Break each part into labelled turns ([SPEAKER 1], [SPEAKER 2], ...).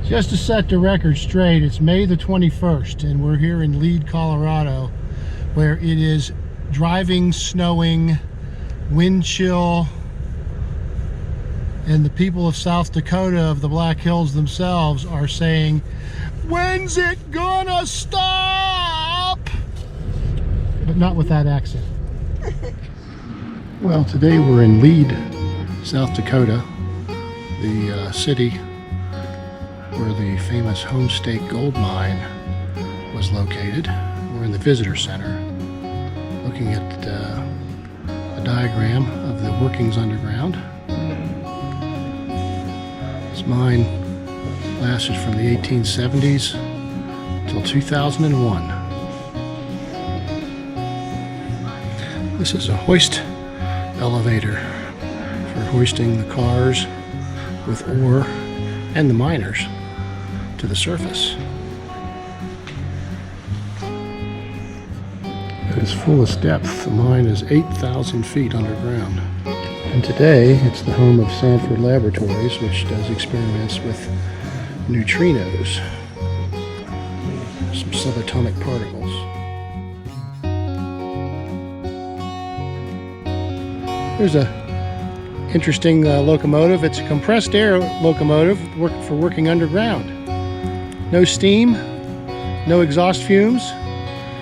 [SPEAKER 1] Just to set the record straight, it's May the 21st, and we're here in Lead, Colorado, where it is driving, snowing, wind chill, and the people of South Dakota, of the Black Hills themselves, are saying, "When's it gonna stop?" But not with that accent. Well, today we're in Lead, South Dakota, the city where the famous Homestake gold mine was located. We're in the visitor center looking at a diagram of the workings underground. This mine lasted from the 1870s until 2001. This is a hoist elevator for hoisting the cars with ore and the miners to the surface. At its fullest depth, the mine is 8,000 feet underground. And today, it's the home of Sanford Laboratories, which does experiments with neutrinos, some subatomic particles. There's a interesting locomotive. It's a compressed air locomotive for working underground. No steam, no exhaust fumes.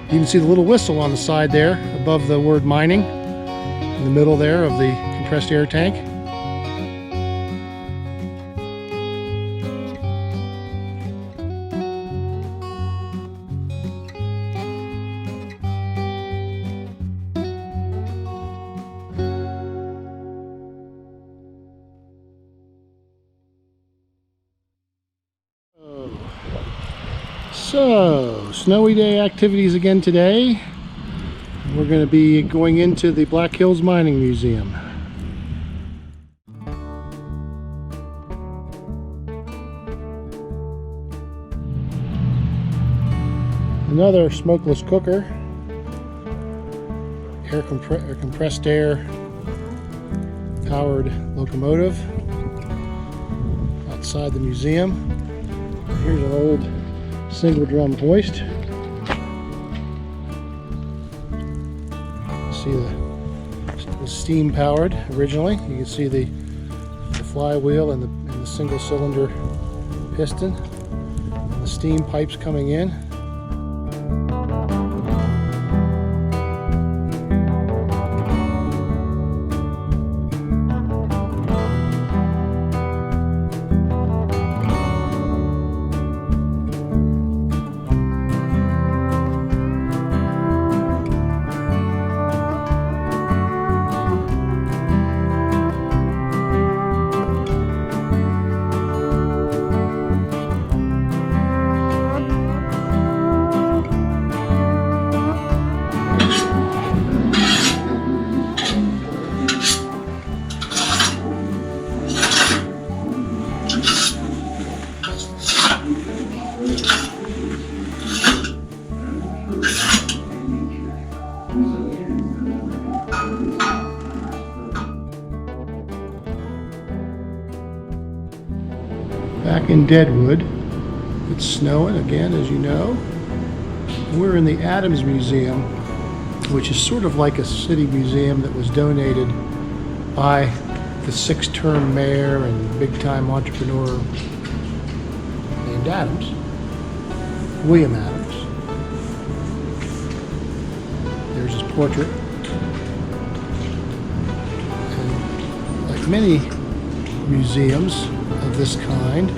[SPEAKER 1] You can see the little whistle on the side there above the word mining in the middle there of the compressed air tank. So, snowy day activities again today. We're going to be going into the Black Hills Mining Museum. Another smokeless cooker, compressed air powered locomotive outside the museum. Here's an old single drum hoist. See it was steam powered originally. You can see the flywheel and the single cylinder piston, and the steam pipes coming in. Back in Deadwood, it's snowing again, as you know. We're in the Adams Museum, which is sort of like a city museum that was donated by the six-term mayor and big-time entrepreneur named Adams, William Adams. There's his portrait. And like many museums of this kind,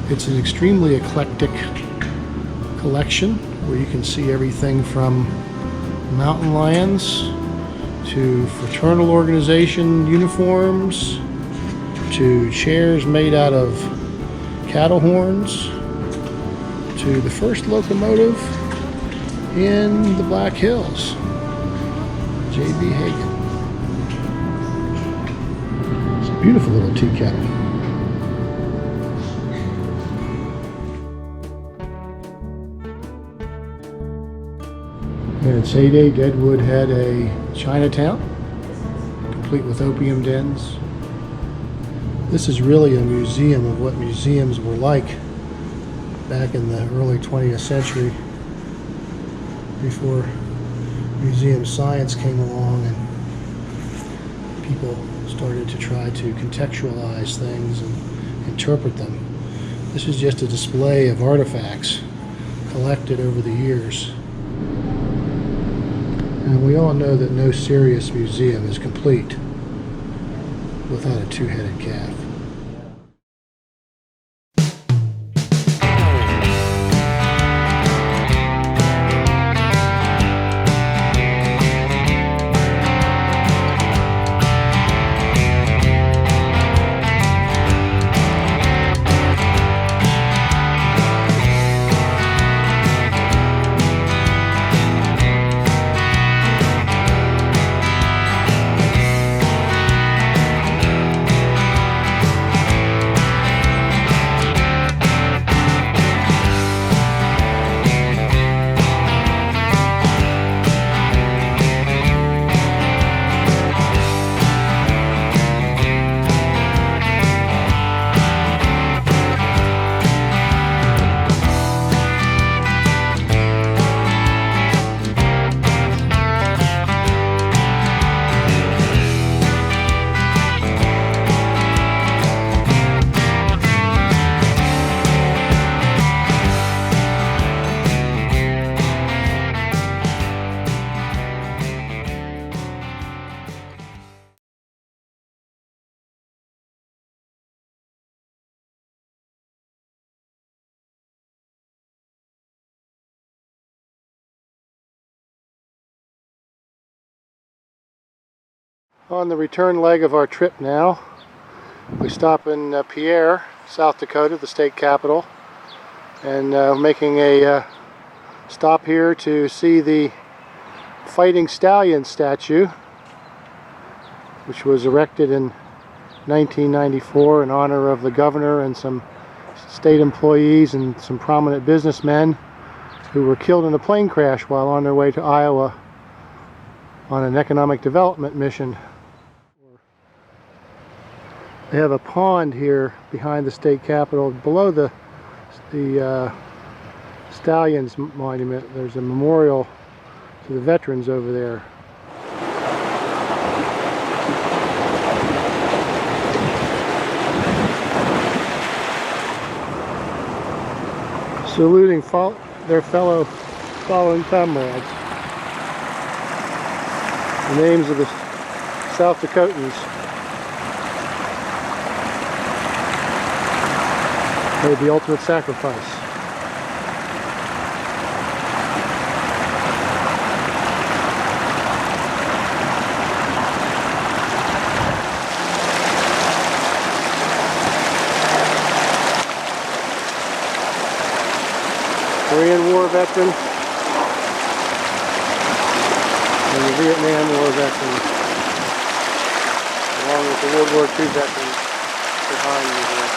[SPEAKER 1] it's an extremely eclectic collection where you can see everything from mountain lions to fraternal organization uniforms to chairs made out of cattle horns to the first locomotive in the Black Hills, J.B. Hagan. It's a beautiful little tea kettle. In its heyday, Deadwood had a Chinatown, complete with opium dens. This is really a museum of what museums were like back in the early 20th century, before museum science came along and people started to try to contextualize things and interpret them. This is just a display of artifacts collected over the years. And we all know that no serious museum is complete without a two-headed calf. On the return leg of our trip now, we stop in Pierre, South Dakota, the state capital, and making a stop here to see the Fighting Stallions statue, which was erected in 1994 in honor of the governor and some state employees and some prominent businessmen who were killed in a plane crash while on their way to Iowa on an economic development mission. They have a pond here behind the state capitol. Below the Stallions monument, there's a memorial to the veterans over there. Saluting their fellow fallen comrades. The names of the South Dakotans made the ultimate sacrifice. Korean War veteran and the Vietnam War veteran, along with the World War II veterans behind me here.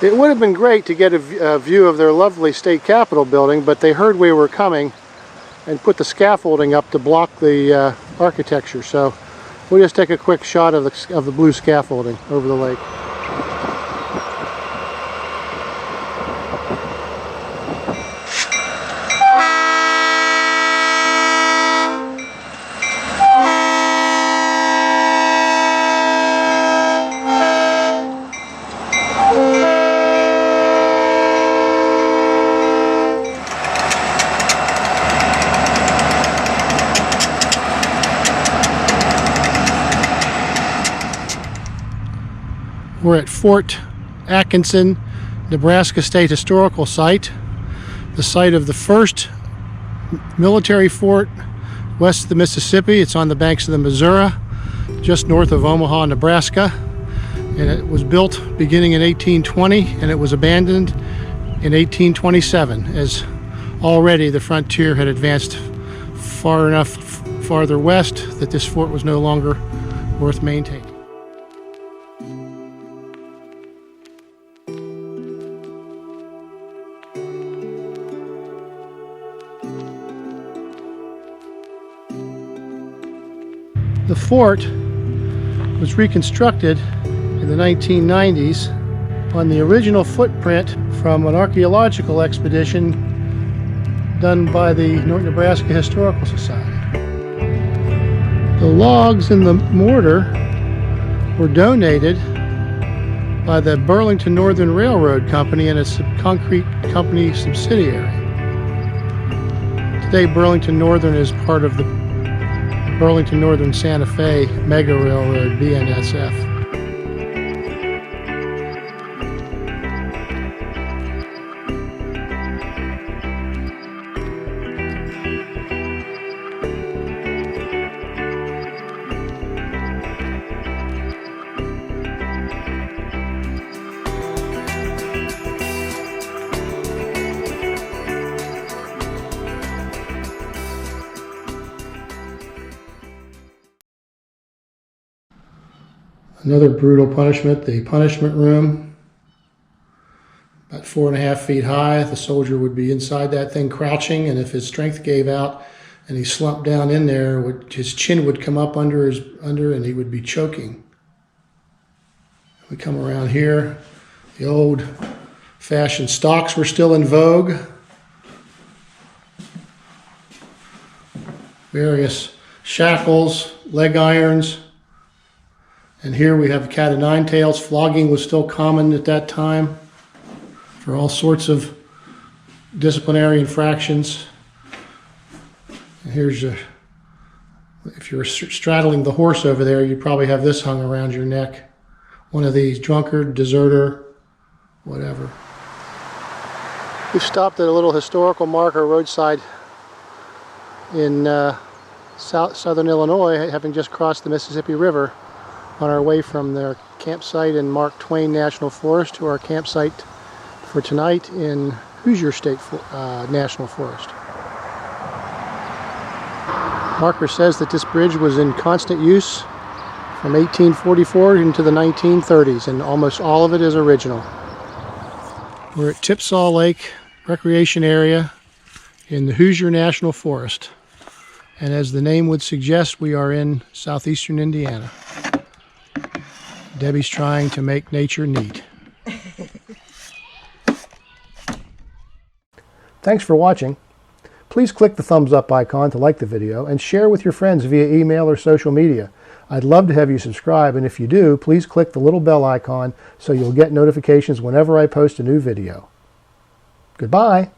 [SPEAKER 1] It would have been great to get a view of their lovely state capitol building, but they heard we were coming and put the scaffolding up to block the architecture. So we'll just take a quick shot of the blue scaffolding over the lake. We're at Fort Atkinson, Nebraska State Historical Site, the site of the first military fort west of the Mississippi. It's on the banks of the Missouri, just north of Omaha, Nebraska. And it was built beginning in 1820, and it was abandoned in 1827, as already the frontier had advanced far enough farther west that this fort was no longer worth maintaining. The fort was reconstructed in the 1990s on the original footprint from an archaeological expedition done by the Nebraska Historical Society. The logs and the mortar were donated by the Burlington Northern Railroad Company and a concrete company subsidiary. Today, Burlington Northern is part of the Burlington Northern Santa Fe Mega Railroad, BNSF. Another brutal punishment, the punishment room. About 4.5 feet high. The soldier would be inside that thing crouching, and if his strength gave out and he slumped down in there, his chin would come up under and he would be choking. We come around here. The old-fashioned stocks were still in vogue. Various shackles, leg irons. And here we have cat o' nine tails. Flogging was still common at that time for all sorts of disciplinary infractions. And here's if you're straddling the horse over there, you probably have this hung around your neck. One of these, drunkard, deserter, whatever. We've stopped at a little historical marker roadside in southern Illinois, having just crossed the Mississippi River, on our way from their campsite in Mark Twain National Forest to our campsite for tonight in Hoosier National Forest. Marker says that this bridge was in constant use from 1844 into the 1930s, and almost all of it is original. We're at Tipsaw Lake Recreation Area in the Hoosier National Forest, and as the name would suggest, we are in southeastern Indiana. Debbie's trying to make nature neat. Thanks for watching. Please click the thumbs up icon to like the video and share with your friends via email or social media. I'd love to have you subscribe, and if you do, please click the little bell icon so you'll get notifications whenever I post a new video. Goodbye.